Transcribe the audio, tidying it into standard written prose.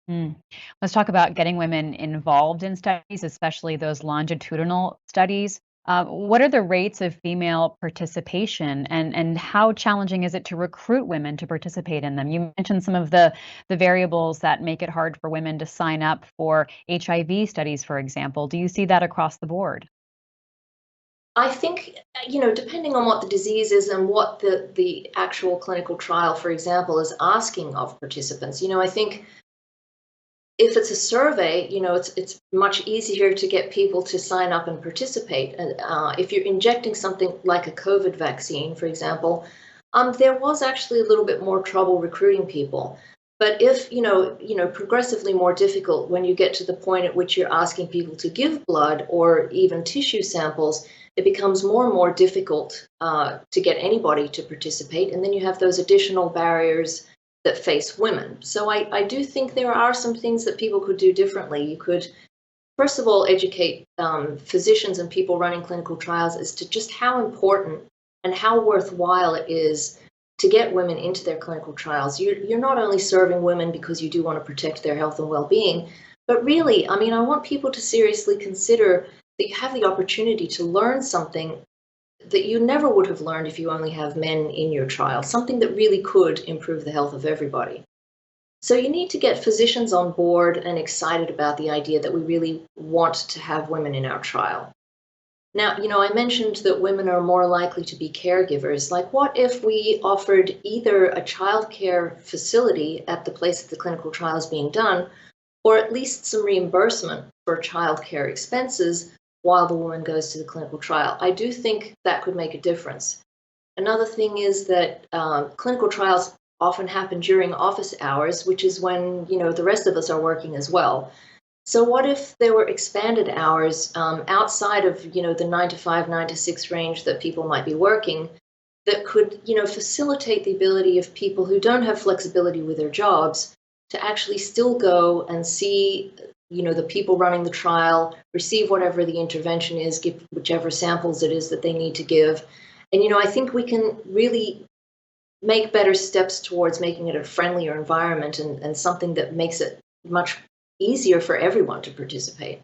Mm. Let's talk about getting women involved in studies, especially those longitudinal studies. What are the rates of female participation, and how challenging is it to recruit women to participate in them? You mentioned some of the variables that make it hard for women to sign up for HIV studies, for example. Do you see that across the board? I think, depending on what the disease is and what the actual clinical trial, for example, is asking of participants, I think if it's a survey, it's much easier to get people to sign up and participate. And if you're injecting something like a COVID vaccine, for example, there was actually a little bit more trouble recruiting people. But if progressively more difficult when you get to the point at which you're asking people to give blood or even tissue samples, it becomes more and more difficult to get anybody to participate, and then you have those additional barriers that face women. So I do think there are some things that people could do differently. You could, first of all, educate physicians and people running clinical trials as to just how important and how worthwhile it is to get women into their clinical trials. You're not only serving women because you do want to protect their health and well-being, but really, I mean, I want people to seriously consider that you have the opportunity to learn something that you never would have learned if you only have men in your trial, something that really could improve the health of everybody. So you need to get physicians on board and excited about the idea that we really want to have women in our trial. Now, I mentioned that women are more likely to be caregivers. Like, what if we offered either a childcare facility at the place that the clinical trial is being done, or at least some reimbursement for childcare expenses while the woman goes to the clinical trial? I do think that could make a difference. Another thing is that clinical trials often happen during office hours, which is when the rest of us are working as well. So what if there were expanded hours outside of the 9 to 5, 9 to 6 range that people might be working, that could facilitate the ability of people who don't have flexibility with their jobs to actually still go and see the people running the trial, receive whatever the intervention is, give whichever samples it is that they need to give. And I think we can really make better steps towards making it a friendlier environment and something that makes it much easier for everyone to participate.